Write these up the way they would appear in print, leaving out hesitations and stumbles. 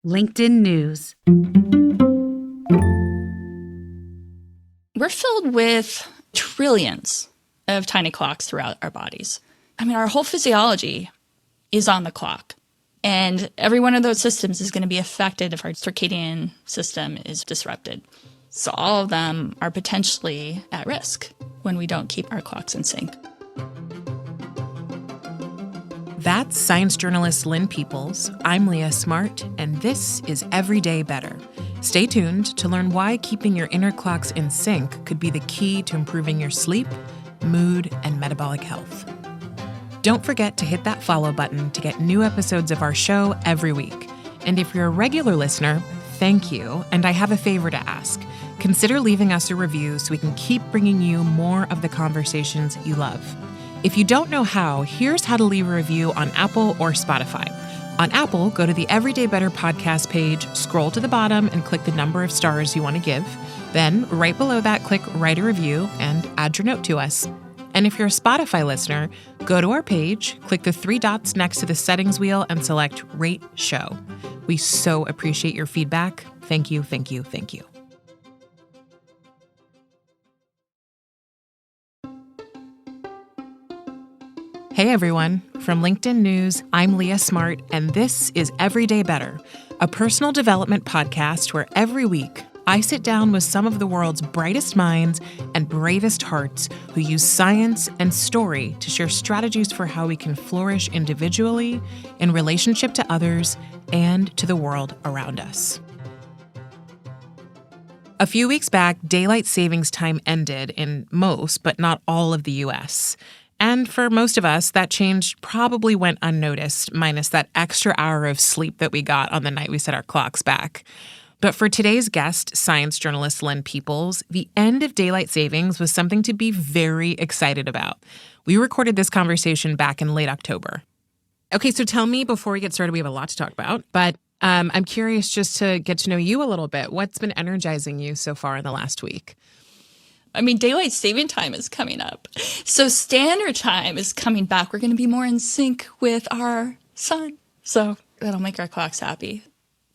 LinkedIn News. We're filled with trillions of tiny clocks throughout our bodies. I mean, our whole physiology is on the clock. And every one of those systems is going to be affected if our circadian system is disrupted. So all of them are potentially at risk when we don't keep our clocks in sync. That's science journalist Lynne Peeples. I'm Leah Smart, and this is Everyday Better. Stay tuned to learn why keeping your inner clocks in sync could be the key to improving your sleep, mood, and metabolic health. Don't forget to hit that follow button to get new episodes of our show every week. And if you're a regular listener, thank you, and I have a favor to ask. Consider leaving us a review so we can keep bringing you more of the conversations you love. If you don't know how, here's how to leave a review on Apple or Spotify. On Apple, go to the Everyday Better podcast page, scroll to the bottom, and click the number of stars you want to give. Then, right below that, click Write a Review and add your note to us. And if you're a Spotify listener, go to our page, click the 3 dots next to the settings wheel, and select Rate Show. We so appreciate your feedback. Thank you, thank you, thank you. Hey everyone, from LinkedIn News, I'm Leah Smart, and this is Everyday Better, a personal development podcast where every week I sit down with some of the world's brightest minds and bravest hearts who use science and story to share strategies for how we can flourish individually, in relationship to others, and to the world around us. A few weeks back, daylight savings time ended in most, but not all of the U.S., and for most of us, that change probably went unnoticed, minus that extra hour of sleep that we got on the night we set our clocks back. But for today's guest, science journalist Lynne Peeples, the end of daylight savings was something to be very excited about. We recorded this conversation back in late October. Okay, so tell me, before we get started, we have a lot to talk about, but I'm curious just to get to know you a little bit. What's been energizing you so far in the last week? I mean, daylight saving time is coming up. So standard time is coming back. We're going to be more in sync with our sun. So that'll make our clocks happy.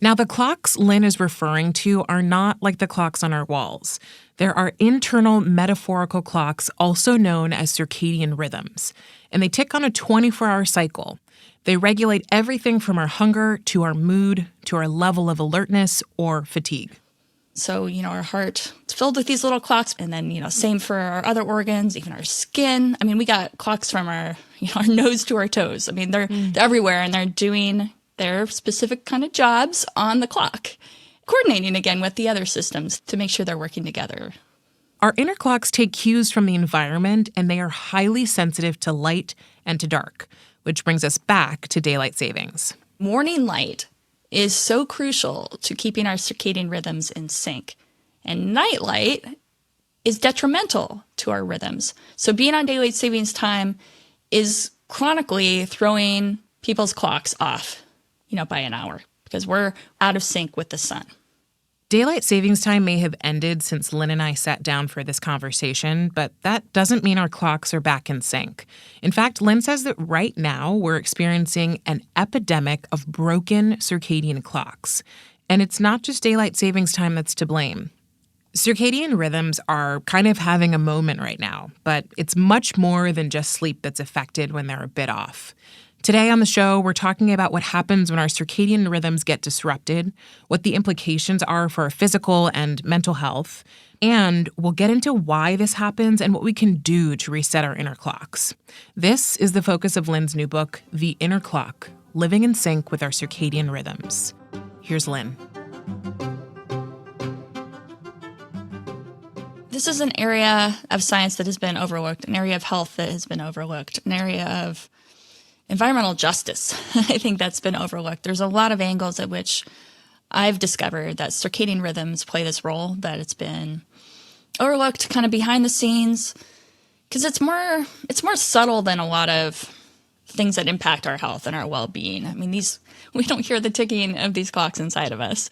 Now, the clocks Lynne is referring to are not like the clocks on our walls. There are internal metaphorical clocks, also known as circadian rhythms, and they tick on a 24-hour cycle. They regulate everything from our hunger to our mood to our level of alertness or fatigue. So, our heart is filled with these little clocks, and then, same for our other organs, even our skin. I mean, we got clocks from our, our nose to our toes. I mean, they're everywhere, and they're doing their specific kind of jobs on the clock, coordinating again with the other systems to make sure they're working together. Our inner clocks take cues from the environment, and they are highly sensitive to light and to dark, which brings us back to daylight savings. Morning light is so crucial to keeping our circadian rhythms in sync. And night light is detrimental to our rhythms. So being on daylight savings time is chronically throwing people's clocks off, by an hour, because we're out of sync with the sun. Daylight savings time may have ended since Lynne and I sat down for this conversation, but that doesn't mean our clocks are back in sync. In fact, Lynne says that right now we're experiencing an epidemic of broken circadian clocks. And it's not just daylight savings time that's to blame. Circadian rhythms are kind of having a moment right now, but it's much more than just sleep that's affected when they're a bit off. Today on the show, we're talking about what happens when our circadian rhythms get disrupted, what the implications are for our physical and mental health, and we'll get into why this happens and what we can do to reset our inner clocks. This is the focus of Lynne's new book, The Inner Clock: Living in Sync with Our Circadian Rhythms. Here's Lynne. This is an area of science that has been overlooked, an area of health that has been overlooked, an area of environmental justice. I think that's been overlooked. There's a lot of angles at which I've discovered that circadian rhythms play this role, that it's been overlooked kind of behind the scenes, because it's more subtle than a lot of things that impact our health and our well-being. I mean, we don't hear the ticking of these clocks inside of us.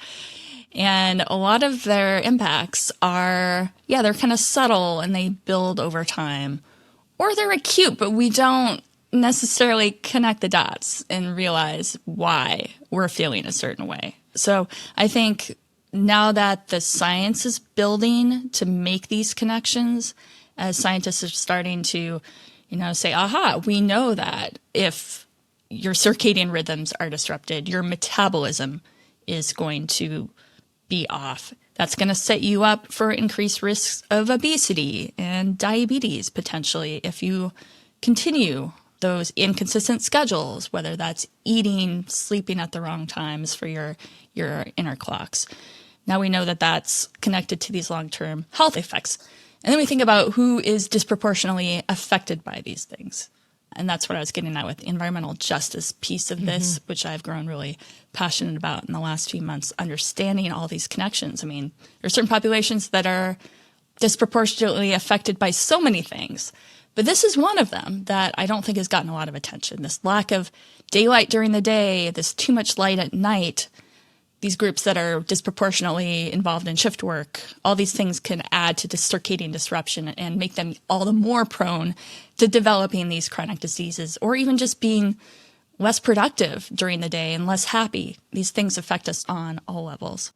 And a lot of their impacts are, they're kind of subtle and they build over time. Or they're acute, but we don't necessarily connect the dots and realize why we're feeling a certain way. So I think now that the science is building to make these connections, as scientists are starting to, say, aha, we know that if your circadian rhythms are disrupted, your metabolism is going to be off. That's going to set you up for increased risks of obesity and diabetes, potentially, if you continue those inconsistent schedules, whether that's eating, sleeping at the wrong times for your inner clocks. Now we know that that's connected to these long-term health effects. And then we think about who is disproportionately affected by these things. And that's what I was getting at with the environmental justice piece of this, which I've grown really passionate about in the last few months, understanding all these connections. I mean, there are certain populations that are disproportionately affected by so many things, but this is one of them that I don't think has gotten a lot of attention. This lack of daylight during the day, this too much light at night, these groups that are disproportionately involved in shift work, all these things can add to the circadian disruption and make them all the more prone to developing these chronic diseases, or even just being less productive during the day and less happy. These things affect us on all levels.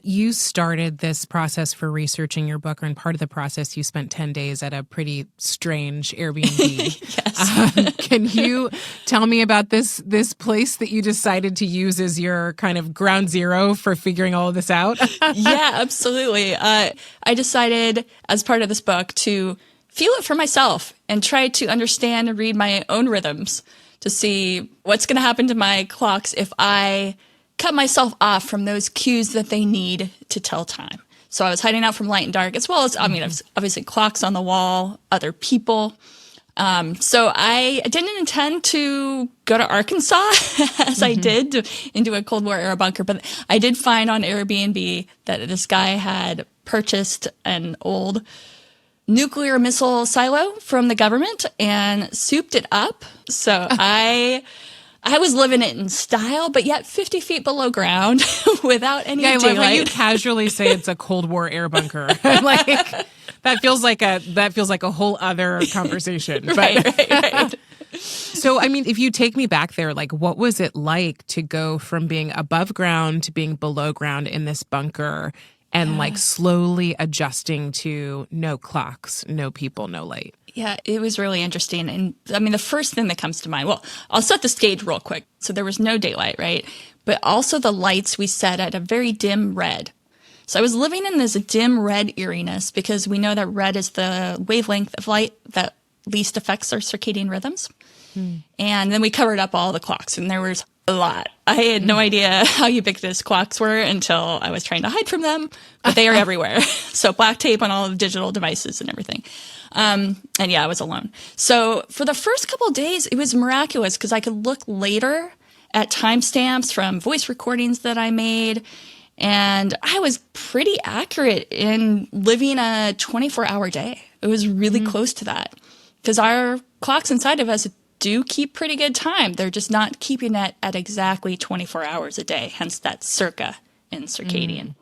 You started this process for researching your book, or in part of the process, you spent 10 days at a pretty strange Airbnb. Yes. Can you tell me about this place that you decided to use as your kind of ground zero for figuring all of this out? Yeah, absolutely. I decided as part of this book to feel it for myself and try to understand and read my own rhythms to see what's going to happen to my clocks if I cut myself off from those cues that they need to tell time. So I was hiding out from light and dark, as well as, obviously clocks on the wall, other people. So I didn't intend to go to Arkansas as I did into a Cold War era bunker, but I did find on Airbnb that this guy had purchased an old nuclear missile silo from the government and souped it up. So I was living it in style, but yet 50 feet below ground without any daylight. I love when you casually say it's a Cold War air bunker. That feels like a whole other conversation. Right. So, if you take me back there, what was it like to go from being above ground to being below ground in this bunker and slowly adjusting to no clocks, no people, no light? Yeah, it was really interesting. And the first thing that comes to mind, well, I'll set the stage real quick. So there was no daylight, right? But also the lights we set at a very dim red. So I was living in this dim red eeriness because we know that red is the wavelength of light that least affects our circadian rhythms. And then we covered up all the clocks, and there was a lot. I had no idea how ubiquitous clocks were until I was trying to hide from them, but they are everywhere. So black tape on all the digital devices and everything. And yeah, I was alone. So for the first couple of days, it was miraculous because I could look later at timestamps from voice recordings that I made. And I was pretty accurate in living a 24-hour day. It was really close to that because our clocks inside of us do keep pretty good time. They're just not keeping it at exactly 24 hours a day, hence that circa in circadian.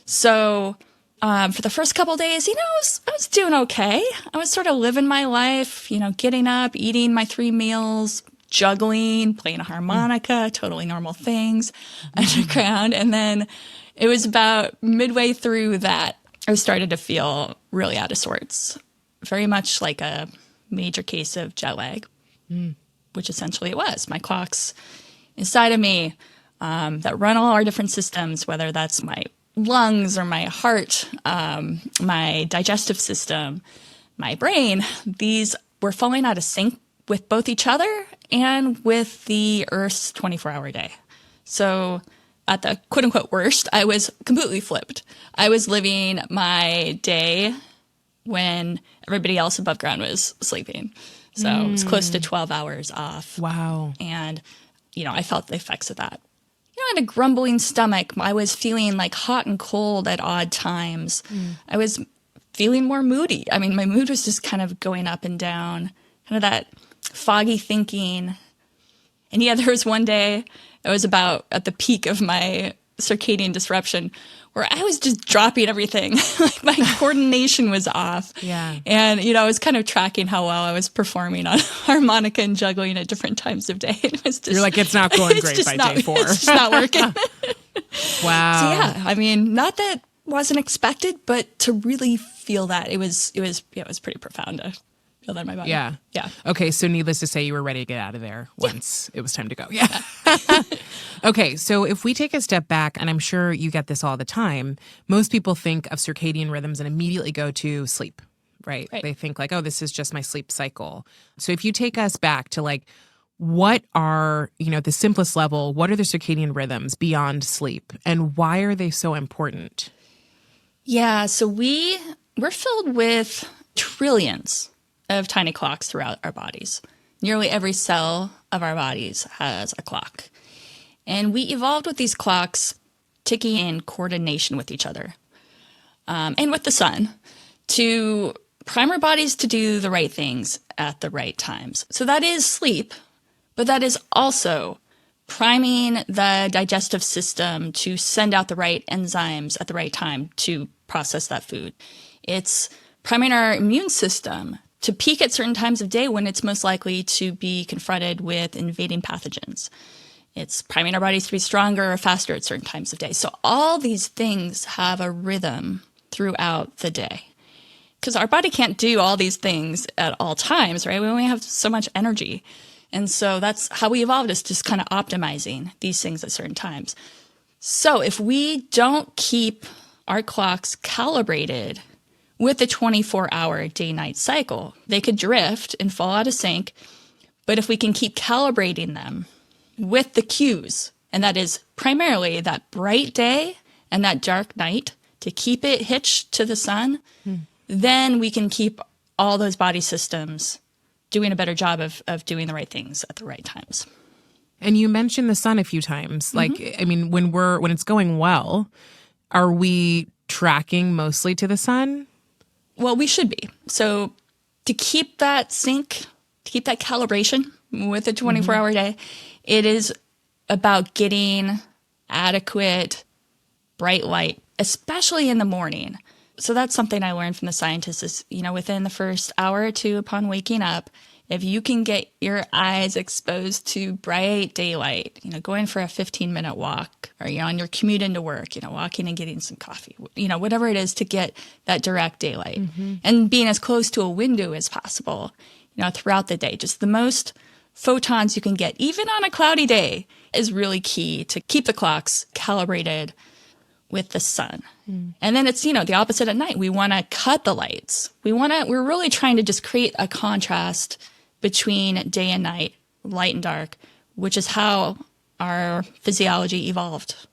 So for the first couple of days, I was doing okay. I was sort of living my life, getting up, eating my 3 meals, juggling, playing a harmonica, totally normal things underground. And then it was about midway through that I started to feel really out of sorts, very much like a major case of jet lag, which essentially it was. My clocks inside of me that run all our different systems, whether that's my lungs or my heart, my digestive system, my brain, these were falling out of sync with both each other and with the Earth's 24-hour day. So at the quote-unquote worst, I was completely flipped. I was living my day when everybody else above ground was sleeping. So it was close to 12 hours off. Wow. And, I felt the effects of that. I had a grumbling stomach. I was feeling hot and cold at odd times. I was feeling more moody. My mood was just kind of going up and down, kind of that foggy thinking. And yeah, there was one day, it was about at the peak of my circadian disruption, or I was just dropping everything. Like my coordination was off. Yeah. And, I was kind of tracking how well I was performing on harmonica and juggling at different times of day. It was just, You're like, it's not going great by day 4. It's just not working. Wow. So yeah, I mean, not that wasn't expected, but to really feel that it was pretty profound to feel that in my body. Yeah. Yeah. Okay. So needless to say, you were ready to get out of there once it was time to go. Yeah. Okay. So if we take a step back, and I'm sure you get this all the time, most people think of circadian rhythms and immediately go to sleep, right? They think like, oh, this is just my sleep cycle. So if you take us back to like, what are, at the simplest level, what are the circadian rhythms beyond sleep, and why are they so important? Yeah, so we're filled with trillions of tiny clocks throughout our bodies. Nearly every cell of our bodies has a clock. And we evolved with these clocks ticking in coordination with each other and with the sun to prime our bodies to do the right things at the right times. So that is sleep, but that is also priming the digestive system to send out the right enzymes at the right time to process that food. It's priming our immune system to peak at certain times of day when it's most likely to be confronted with invading pathogens. It's priming our bodies to be stronger or faster at certain times of day. So all these things have a rhythm throughout the day. Because our body can't do all these things at all times, right? We only have so much energy. And so that's how we evolved, is just kind of optimizing these things at certain times. So if we don't keep our clocks calibrated with the 24-hour day-night cycle, they could drift and fall out of sync. But if we can keep calibrating them with the cues, and that is primarily that bright day and that dark night, to keep it hitched to the sun, then we can keep all those body systems doing a better job of doing the right things at the right times. And you mentioned the sun a few times. Like, I mean, when it's going well, are we tracking mostly to the sun? Well, we should be. So to keep that sync, to keep that calibration with a 24-hour day, it is about getting adequate bright light, especially in the morning. So that's something I learned from the scientists is, within the first hour or two upon waking up, if you can get your eyes exposed to bright daylight, going for a 15-minute walk, or you're on your commute into work, walking and getting some coffee, whatever it is to get that direct daylight, and being as close to a window as possible, throughout the day. Just the most photons you can get, even on a cloudy day, is really key to keep the clocks calibrated with the sun. And then it's, the opposite at night. We want to cut the lights. We're really trying to just create a contrast between day and night, light and dark, which is how our physiology evolved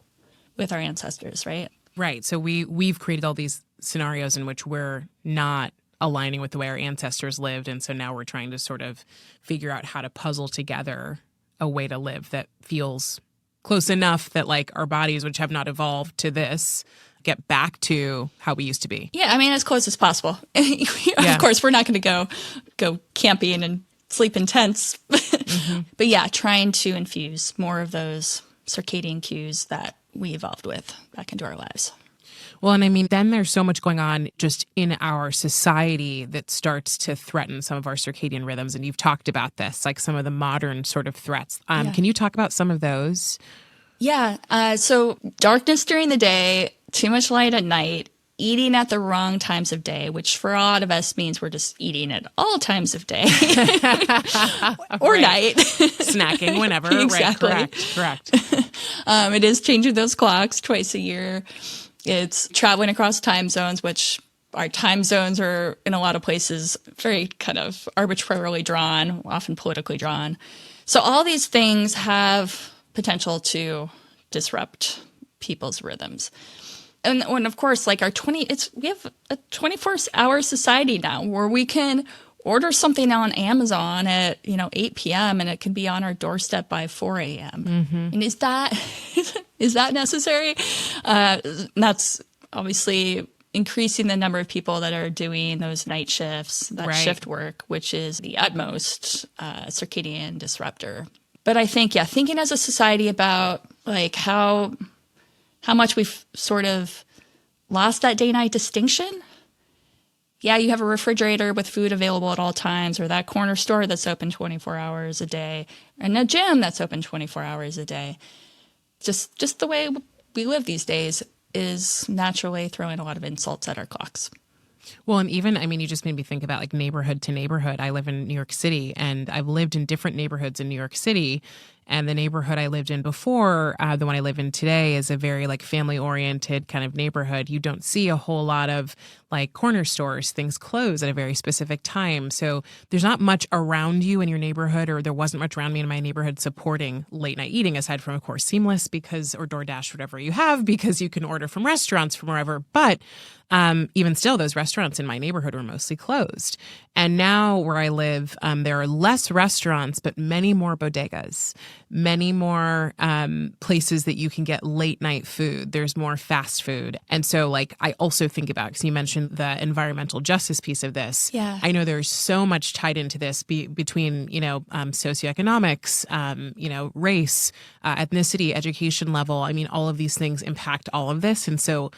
with our ancestors, right? Right. So we've created all these scenarios in which we're not aligning with the way our ancestors lived. And so now we're trying to sort of figure out how to puzzle together a way to live that feels close enough that like our bodies, which have not evolved to this, get back to how we used to be. Yeah, I mean, as close as possible. Of course, we're not going to go camping and sleep in tents. But yeah, trying to infuse more of those circadian cues that we evolved with back into our lives. Well, and I mean, then there's so much going on just in our society that starts to threaten some of our circadian rhythms. And you've talked about this, like some of the modern sort of threats. Can you talk about some of those? Yeah. So darkness during the day, too much light at night, eating at the wrong times of day, which for a lot of us means we're just eating at all times of day or night. Snacking whenever. Exactly. Right. Correct. It is changing those clocks twice a year. It's traveling across time zones, which our time zones are in a lot of places very kind of arbitrarily drawn, often politically drawn. So all these things have potential to disrupt people's rhythms. And when, of course, like we have a 24-hour society now where we can order something on Amazon at 8 p.m. and it can be on our doorstep by 4 a.m. And is that necessary? That's obviously increasing the number of people that are doing those night shifts, that shift work, which is the utmost circadian disruptor. But I think, thinking as a society about like how much we've sort of lost that day-night distinction. Yeah, you have a refrigerator with food available at all times, or that corner store that's open 24 hours a day, and a gym that's open 24 hours a day. Just the way we live these days is naturally throwing a lot of insults at our clocks. Well, and even, I mean, you just made me think about like neighborhood to neighborhood. I live in New York City, and I've lived in different neighborhoods in New York City. And the neighborhood I lived in before, the one I live in today, is a very like family oriented kind of neighborhood. You don't see a whole lot of like corner stores. Things close at a very specific time. So there's not much around you in your neighborhood, or there wasn't much around me in my neighborhood supporting late night eating, aside from, of course, Seamless or DoorDash, whatever you have, because you can order from restaurants from wherever. But even still, those restaurants in my neighborhood were mostly closed. And now where I live, there are less restaurants, but many more bodegas, many more places that you can get late night food. There's more fast food. And so like, I also think about, because you mentioned the environmental justice piece of this. Yeah. I know there's so much tied into this between, socioeconomics, race, ethnicity, education level. I mean, all of these things impact all of this. And so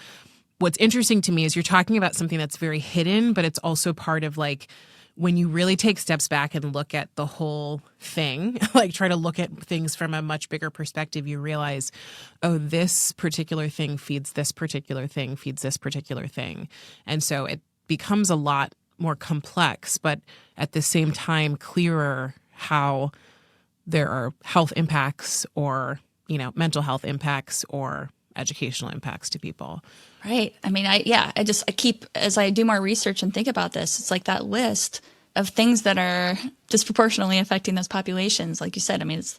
what's interesting to me is you're talking about something that's very hidden, but it's also part of like when you really take steps back and look at the whole thing, like try to look at things from a much bigger perspective, you realize, oh, this particular thing feeds this particular thing, feeds this particular thing. And so it becomes a lot more complex, but at the same time, clearer how there are health impacts or, mental health impacts or educational impacts to people. Right. I mean, I keep, as I do more research and think about this, it's like that list of things that are disproportionately affecting those populations. Like you said, I mean, it's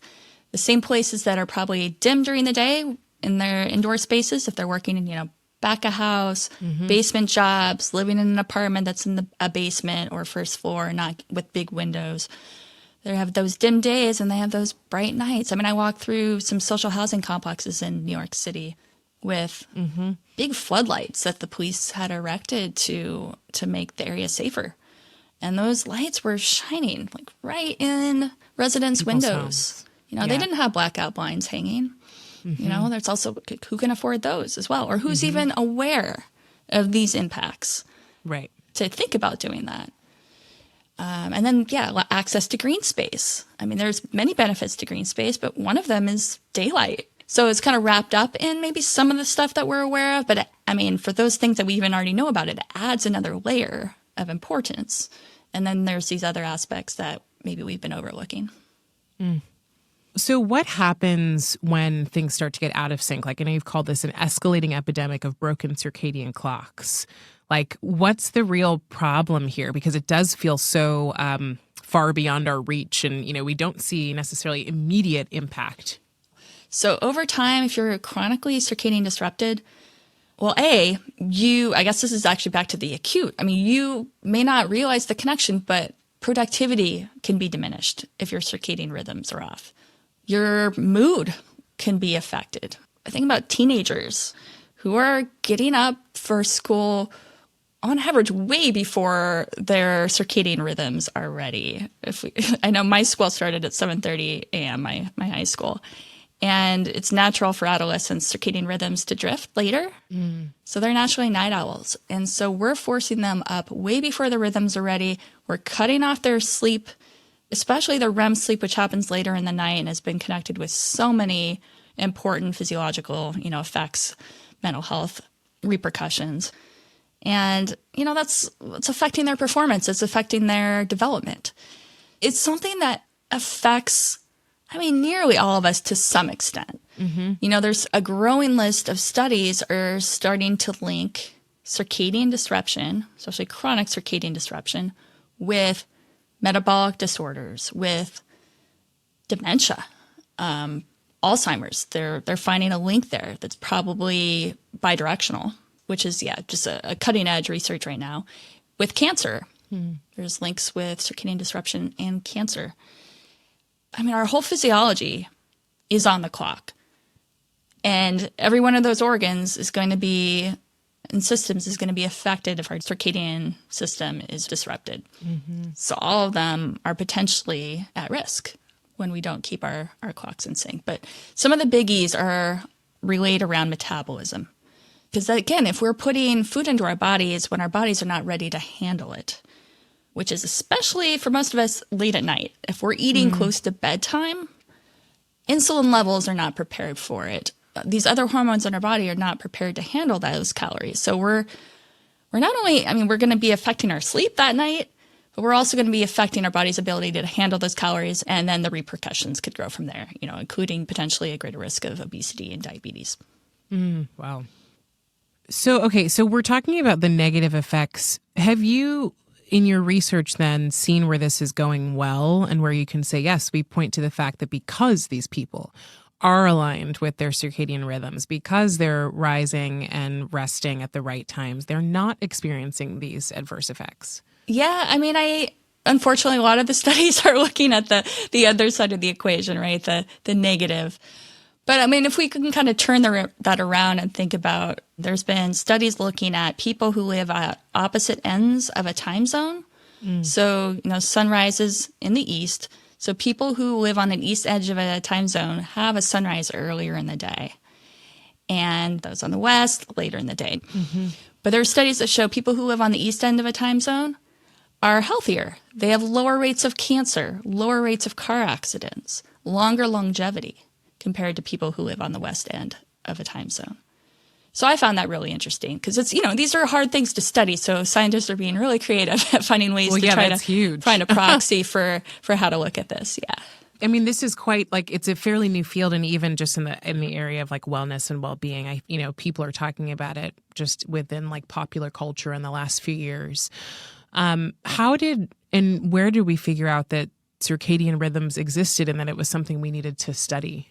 the same places that are probably dim during the day in their indoor spaces, if they're working in, back of house, basement jobs, living in an apartment that's in a basement or first floor, not with big windows. They have those dim days and they have those bright nights. I mean, I walked through some social housing complexes in New York City with big floodlights that the police had erected to make the area safer. And those lights were shining like right in residents' windows. They didn't have blackout blinds hanging. There's also who can afford those as well, or who's even aware of these impacts. Right. To think about doing that. And then, access to green space. I mean, there's many benefits to green space, but one of them is daylight. So it's kind of wrapped up in maybe some of the stuff that we're aware of. But I mean, for those things that we even already know about, it adds another layer of importance. And then there's these other aspects that maybe we've been overlooking. So what happens when things start to get out of sync? Like, I know you've called this an escalating epidemic of broken circadian clocks. Like, what's the real problem here? Because it does feel so far beyond our reach, and, we don't see necessarily immediate impact. So over time, if you're chronically circadian disrupted, well, I guess this is actually back to the acute. I mean, you may not realize the connection, but productivity can be diminished if your circadian rhythms are off. Your mood can be affected. I think about teenagers who are getting up for school on average way before their circadian rhythms are ready. I know my school started at 7:30 a.m., my high school. And it's natural for adolescents' circadian rhythms to drift later. So they're naturally night owls. And so we're forcing them up way before the rhythms are ready. We're cutting off their sleep, especially their REM sleep, which happens later in the night and has been connected with so many important physiological, effects, mental health repercussions. And, that's affecting their performance. It's affecting their development. It's something that affects, nearly all of us to some extent. There's a growing list of studies are starting to link circadian disruption, especially chronic circadian disruption, with metabolic disorders, with dementia, Alzheimer's. They're finding a link there that's probably bidirectional, which is, just a cutting edge research right now. With cancer, there's links with circadian disruption and cancer. Our whole physiology is on the clock. And every one of those organs is going to be, and systems is going to be affected if our circadian system is disrupted. So all of them are potentially at risk when we don't keep our clocks in sync. But some of the biggies are relayed around metabolism. Because again, if we're putting food into our bodies when our bodies are not ready to handle it, which is especially for most of us late at night, if we're eating close to bedtime, insulin levels are not prepared for it. These other hormones in our body are not prepared to handle those calories. So we're not only, we're going to be affecting our sleep that night, but we're also going to be affecting our body's ability to handle those calories. And then the repercussions could grow from there, including potentially a greater risk of obesity and diabetes. Wow. So we're talking about the negative effects. Have you, in your research then, seen where this is going well and where you can say, yes, we point to the fact that because these people are aligned with their circadian rhythms, because they're rising and resting at the right times, they're not experiencing these adverse effects? Yeah, unfortunately, a lot of the studies are looking at the other side of the equation, right? The negative. But if we can kind of turn that around and think about, there's been studies looking at people who live at opposite ends of a time zone. So, sunrises in the east. So people who live on the east edge of a time zone have a sunrise earlier in the day. And those on the west, later in the day. But there are studies that show people who live on the east end of a time zone are healthier. They have lower rates of cancer, lower rates of car accidents, longer longevity compared to people who live on the west end of a time zone. So I found that really interesting because it's, these are hard things to study. So scientists are being really creative at finding ways to try to find a proxy for how to look at this. Yeah. This is quite it's a fairly new field, and even just in the area of wellness and well-being, people are talking about it just within popular culture in the last few years. How did and where did we figure out that circadian rhythms existed and that it was something we needed to study?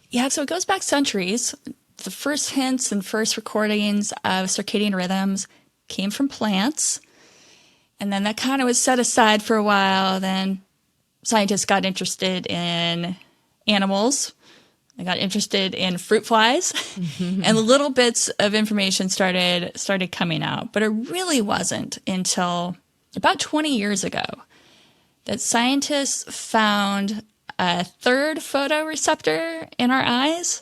Yeah, so it goes back centuries. The first hints and first recordings of circadian rhythms came from plants. And then that kind of was set aside for a while. Then scientists got interested in animals. They got interested in fruit flies. And little bits of information started coming out. But it really wasn't until about 20 years ago that scientists found a third photoreceptor in our eyes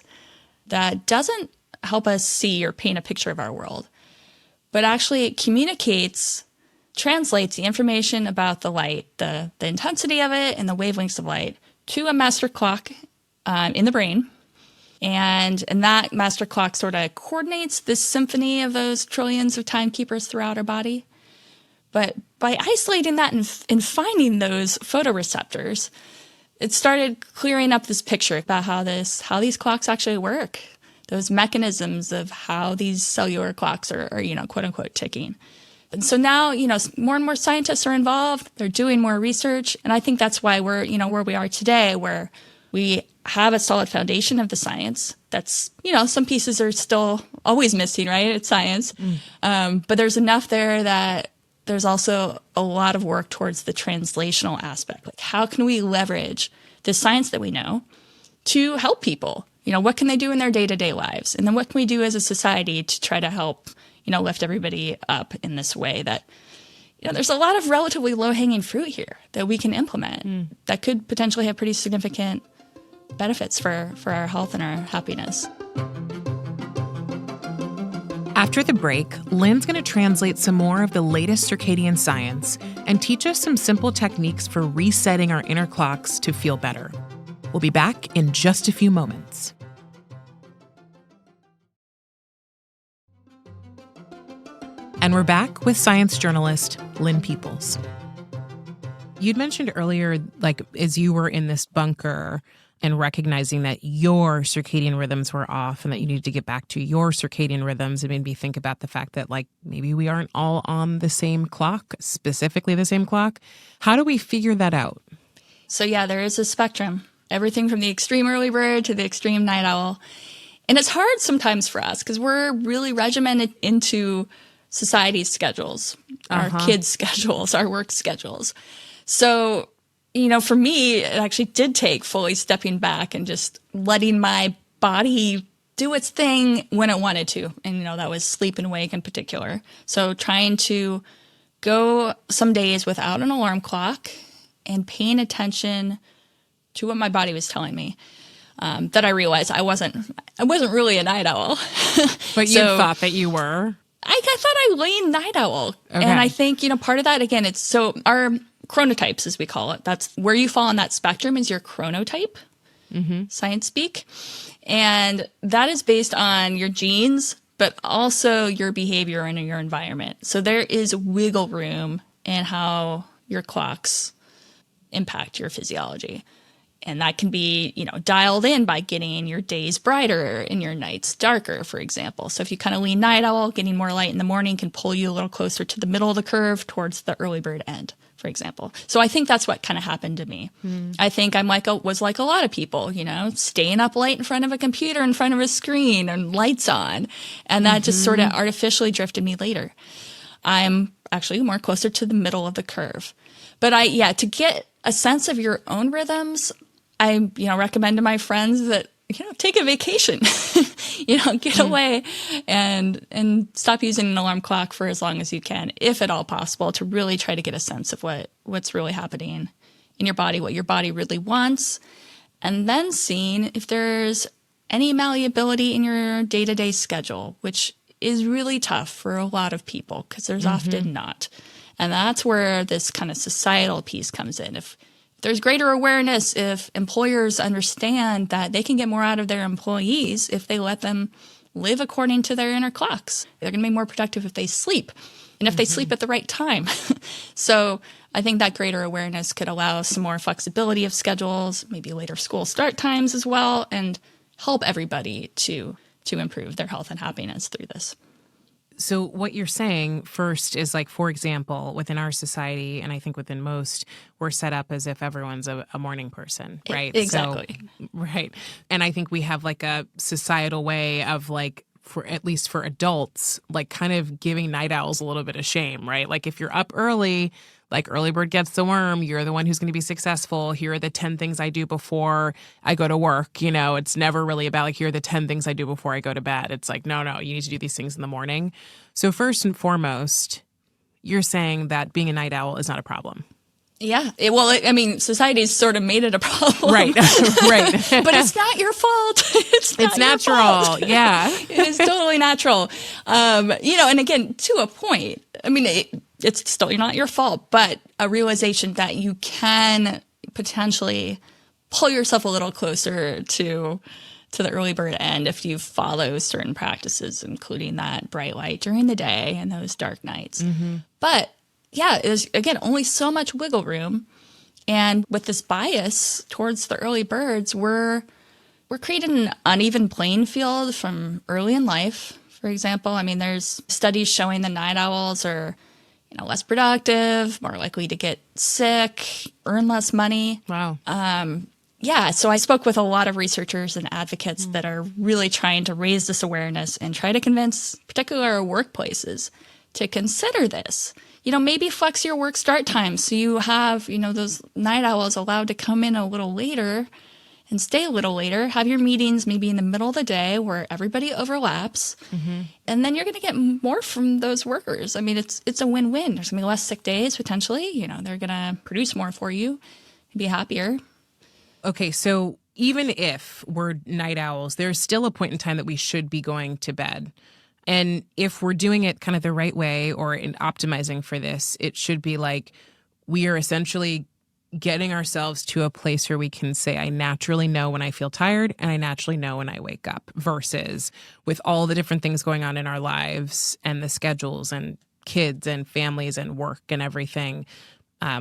that doesn't help us see or paint a picture of our world, but actually it translates the information about the light, the intensity of it and the wavelengths of light to a master clock in the brain. And that master clock sort of coordinates this symphony of those trillions of timekeepers throughout our body. But by isolating that and finding those photoreceptors, it started clearing up this picture about how these clocks actually work, those mechanisms of how these cellular clocks are quote unquote ticking. And so now, more and more scientists are involved. They're doing more research. And I think that's why we're, where we are today, where we have a solid foundation of the science. That's, some pieces are still always missing, right? It's science. But there's enough there that there's also a lot of work towards the translational aspect. How can we leverage the science that we know to help people? What can they do in their day-to-day lives? And then what can we do as a society to try to help, lift everybody up in this way that, there's a lot of relatively low-hanging fruit here that we can implement that could potentially have pretty significant benefits for our health and our happiness. After the break, Lynne's going to translate some more of the latest circadian science and teach us some simple techniques for resetting our inner clocks to feel better. We'll be back in just a few moments. And we're back with science journalist Lynne Peeples. You'd mentioned earlier, as you were in this bunker and recognizing that your circadian rhythms were off and that you needed to get back to your circadian rhythms, it made me think about the fact that maybe we aren't all on the same clock, specifically the same clock. How do we figure that out? So yeah, there is a spectrum. Everything from the extreme early bird to the extreme night owl. And it's hard sometimes for us because we're really regimented into society's schedules, our kids' schedules, our work schedules. So for me, it actually did take fully stepping back and just letting my body do its thing when it wanted to. And, that was sleep and wake in particular. So trying to go some days without an alarm clock and paying attention to what my body was telling me. that I realized I wasn't really a night owl. But you thought that you were? I thought I leaned night owl. Okay. And I think, part of that, again, it's so our chronotypes, as we call it, that's where you fall on that spectrum is your chronotype, science speak. And that is based on your genes, but also your behavior and your environment. So there is wiggle room in how your clocks impact your physiology. And that can be, dialed in by getting your days brighter and your nights darker, for example. So if you kind of lean night owl, getting more light in the morning can pull you a little closer to the middle of the curve towards the early bird end, for example. So I think that's what kind of happened to me. I think I'm was like a lot of people, staying up late in front of a computer, in front of a screen and lights on. And that just sort of artificially drifted me later. I'm actually more closer to the middle of the curve. But to get a sense of your own rhythms, I, recommend to my friends that, take a vacation, get away and stop using an alarm clock for as long as you can, if at all possible, to really try to get a sense of what's really happening in your body, what your body really wants, and then seeing if there's any malleability in your day-to-day schedule, which is really tough for a lot of people because there's often not. And that's where this kind of societal piece comes in. If there's greater awareness, if employers understand that they can get more out of their employees if they let them live according to their inner clocks. They're going to be more productive if they sleep and if they sleep at the right time. So I think that greater awareness could allow some more flexibility of schedules, maybe later school start times as well, and help everybody to improve their health and happiness through this. So what you're saying first is like, for example, within our society, and I think within most, we're set up as if everyone's a morning person, right? Exactly. So, right. And I think we have like a societal way of like, for at least for adults, like kind of giving night owls a little bit of shame, right? Like if you're up early, like early bird gets the worm, you're the one who's going to be successful. Here are the 10 things I do before I go to work. It's never really about like, here are the 10 things I do before I go to bed. It's like, no, you need to do these things in the morning. So first and foremost, you're saying that being a night owl is not a problem. Yeah. Society's sort of made it a problem. Right. Right. But it's not your fault. It's natural. Fault. Yeah. It is totally natural. And again, to a point, it's still not your fault, but a realization that you can potentially pull yourself a little closer to the early bird end if you follow certain practices, including that bright light during the day and those dark nights. But there's, again, only so much wiggle room. And with this bias towards the early birds, we're creating an uneven playing field from early in life. For example, there's studies showing the night owls are less productive, more likely to get sick, earn less money. Wow. So I spoke with a lot of researchers and advocates that are really trying to raise this awareness and try to convince particular workplaces to consider this. Maybe flex your work start time so you have, those night owls allowed to come in a little later and stay a little later, have your meetings maybe in the middle of the day where everybody overlaps, and then you're going to get more from those workers. It's a win-win. There's going to be less sick days, potentially. They're going to produce more for you and be happier. Okay, so even if we're night owls, there's still a point in time that we should be going to bed. And if we're doing it kind of the right way or in optimizing for this, it should be like we are essentially getting ourselves to a place where we can say, I naturally know when I feel tired and I naturally know when I wake up, versus with all the different things going on in our lives and the schedules and kids and families and work and everything.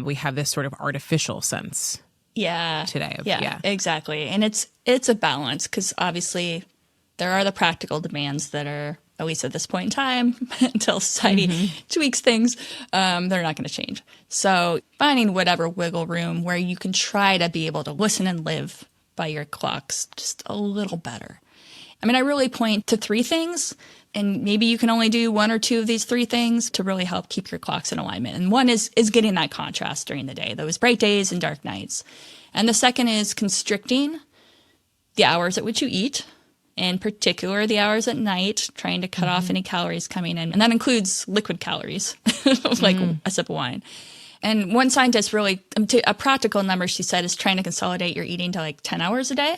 We have this sort of artificial sense. Today. Yeah, exactly. And it's a balance because obviously there are the practical demands that are, at least at this point in time, until society tweaks things, they're not going to change. So finding whatever wiggle room where you can try to be able to listen and live by your clocks just a little better. I really point to 3 things, and maybe you can only do 1 or 2 of these 3 things to really help keep your clocks in alignment. And one is getting that contrast during the day, those bright days and dark nights. And the second is constricting the hours at which you eat, in particular the hours at night, trying to cut off any calories coming in. And that includes liquid calories, like a sip of wine. And one scientist really, a practical number she said, is trying to consolidate your eating to like 10 hours a day.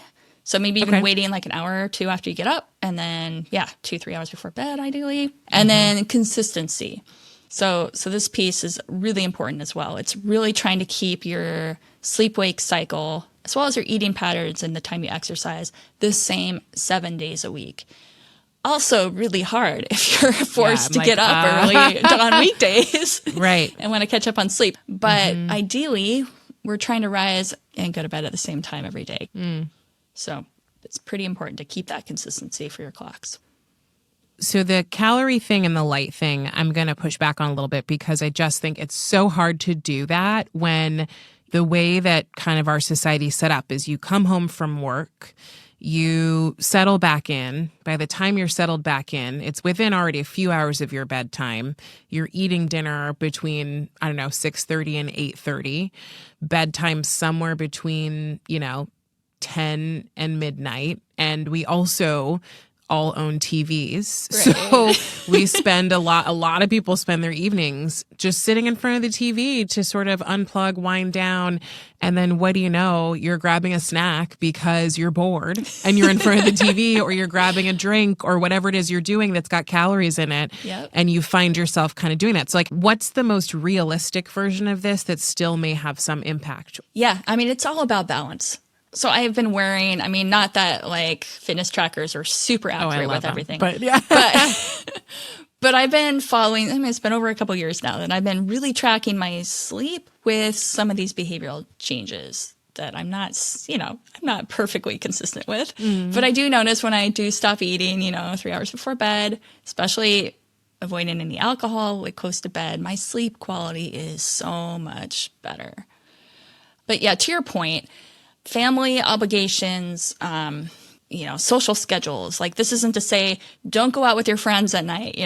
So maybe even waiting like an hour or two after you get up, and then 2-3 hours before bed, ideally. And then consistency. So this piece is really important as well. It's really trying to keep your sleep-wake cycle, as well as your eating patterns and the time you exercise, the same 7 days a week. Also really hard if you're forced to get up early on weekdays. Right. And want to catch up on sleep. But ideally, we're trying to rise and go to bed at the same time every day. So it's pretty important to keep that consistency for your clocks. So the calorie thing and the light thing, I'm going to push back on a little bit because I just think it's so hard to do that when the way that kind of our society is set up is you come home from work, you settle back in. By the time you're settled back in, it's within already a few hours of your bedtime. You're eating dinner between, 6:30 and 8:30. Bedtime somewhere between, 10 and midnight. And we also all own TVs. Right. So we spend a lot of people spend their evenings just sitting in front of the TV to sort of unplug, wind down. And then what do you know? You're grabbing a snack because you're bored and you're in front of the TV, or you're grabbing a drink or whatever it is you're doing that's got calories in it. Yep. And you find yourself kind of doing that. So like, what's the most realistic version of this that still may have some impact? Yeah. I mean, it's all about balance. So I have been wearing, not that like fitness trackers are super accurate with everything, but yeah. but I've been following, it's been over a couple of years now that I've been really tracking my sleep with some of these behavioral changes that I'm not perfectly consistent with, but I do notice when I do stop eating, 3 hours before bed, especially avoiding any alcohol, like close to bed, my sleep quality is so much better. But yeah, to your point, family obligations, social schedules. Like, this isn't to say don't go out with your friends at night,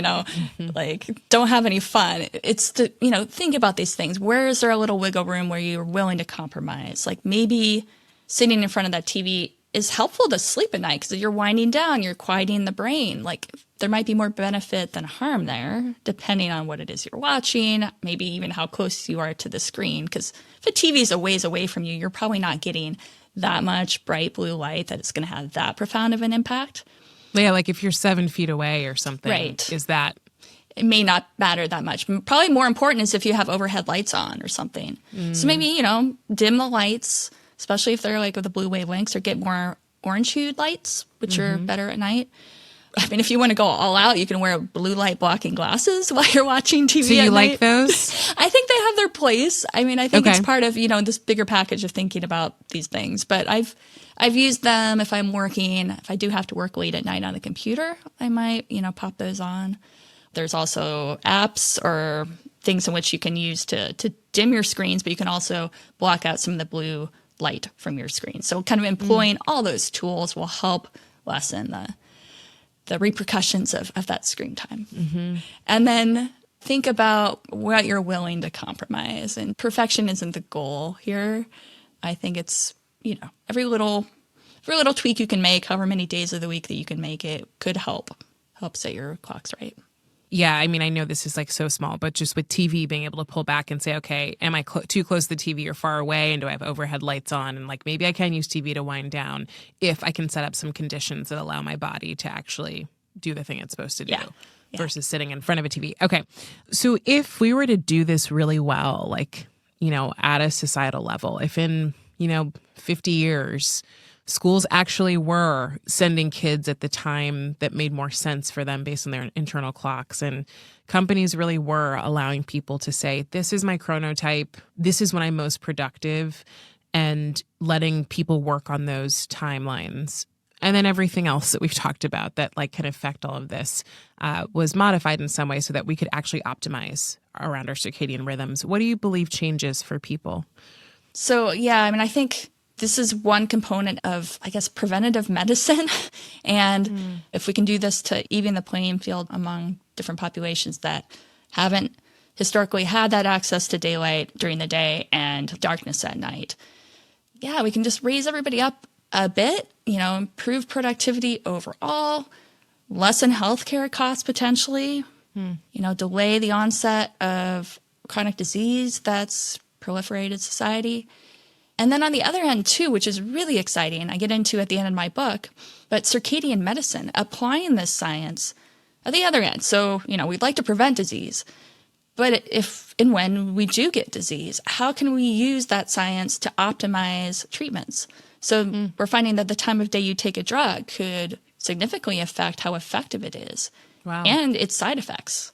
like don't have any fun. It's to, think about these things. Where is there a little wiggle room where you're willing to compromise? Like maybe sitting in front of that TV is helpful to sleep at night because you're winding down, you're quieting the brain. Like there might be more benefit than harm there, depending on what it is you're watching, maybe even how close you are to the screen. Because if a TV is a ways away from you, you're probably not getting that much bright blue light that it's going to have that profound of an impact. Yeah, like if you're 7 feet away or something, right. Is that... It may not matter that much. Probably more important is if you have overhead lights on or something. So maybe, dim the lights, especially if they're like with the blue wavelengths, or get more orange hued lights, which are better at night. I mean, if you want to go all out, you can wear blue light blocking glasses while you're watching TV. So you like night. those? I think they have their place. I mean, I think it's part of, this bigger package of thinking about these things. But I've used them if I'm working. If I do have to work late at night on the computer, I might, pop those on. There's also apps or things in which you can use to dim your screens, but you can also block out some of the blue light from your screen. So kind of employing all those tools will help lessen the repercussions of that screen time. And then think about what you're willing to compromise. And perfection isn't the goal here. I think it's, every little tweak you can make, however many days of the week that you can make it, could help set your clocks right. Yeah, I mean, I know this is like so small, but just with TV, being able to pull back and say, okay, am I too close to the TV or far away? And do I have overhead lights on? And like, maybe I can use TV to wind down if I can set up some conditions that allow my body to actually do the thing it's supposed to do versus sitting in front of a TV. Okay. So if we were to do this really well, like, at a societal level, if in, 50 years, schools actually were sending kids at the time that made more sense for them based on their internal clocks, and companies really were allowing people to say, this is my chronotype, this is when I'm most productive, and letting people work on those timelines. And then everything else that we've talked about that like can affect all of this was modified in some way so that we could actually optimize around our circadian rhythms. What do you believe changes for people? So, yeah, I mean, I think this is one component of, I guess, preventative medicine. And if we can do this to even the playing field among different populations that haven't historically had that access to daylight during the day and darkness at night, yeah, we can just raise everybody up a bit, improve productivity overall, lessen healthcare costs potentially, delay the onset of chronic disease that's proliferated society. And then on the other end too, which is really exciting, I get into at the end of my book, but circadian medicine, applying this science at the other end. So, we'd like to prevent disease, but if and when we do get disease, how can we use that science to optimize treatments? So we're finding that the time of day you take a drug could significantly affect how effective it is. Wow. And its side effects.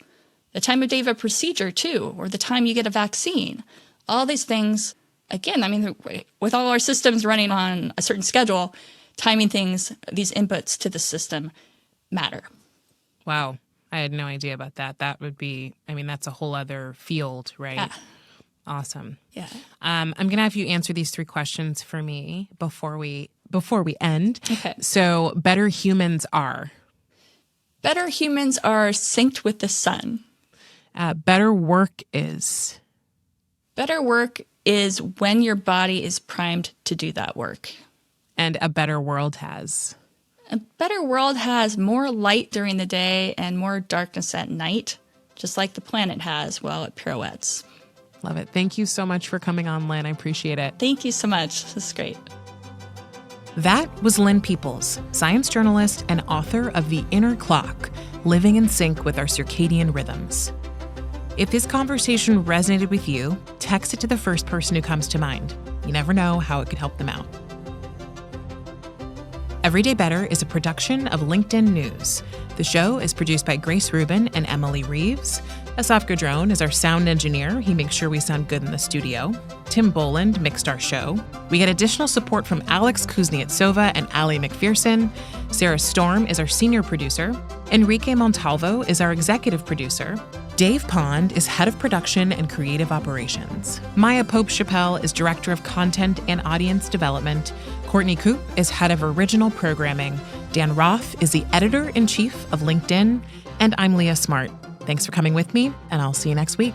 The time of day of a procedure too, or the time you get a vaccine. All these things, again, with all our systems running on a certain schedule, timing things, these inputs to the system matter. Wow. I had no idea about that. That would be, that's a whole other field, right? Yeah. Awesome. Yeah. I'm going to have you answer these 3 questions for me before we end. Okay. So, better humans are? Better humans are synced with the sun. Better work is? Better work is when your body is primed to do that work. And a better world has? A better world has more light during the day and more darkness at night, just like the planet has while it pirouettes. Love it. Thank you so much for coming on, Lynne. I appreciate it. Thank you so much. This is great. That was Lynne Peeples, science journalist and author of The Inner Clock, Living in Sync with Our Circadian Rhythms. If this conversation resonated with you, text it to the first person who comes to mind. You never know how it could help them out. Everyday Better is a production of LinkedIn News. The show is produced by Grace Rubin and Emily Reeves. Asaf Gadron is our sound engineer. He makes sure we sound good in the studio. Tim Boland mixed our show. We get additional support from Alex Kuznetsova and Ali McPherson. Sarah Storm is our senior producer. Enrique Montalvo is our executive producer. Dave Pond is head of production and creative operations. Maya Pope-Chappelle is director of content and audience development. Courtney Koop is head of original programming. Dan Roth is the editor-in-chief of LinkedIn. And I'm Leah Smart. Thanks for coming with me, and I'll see you next week.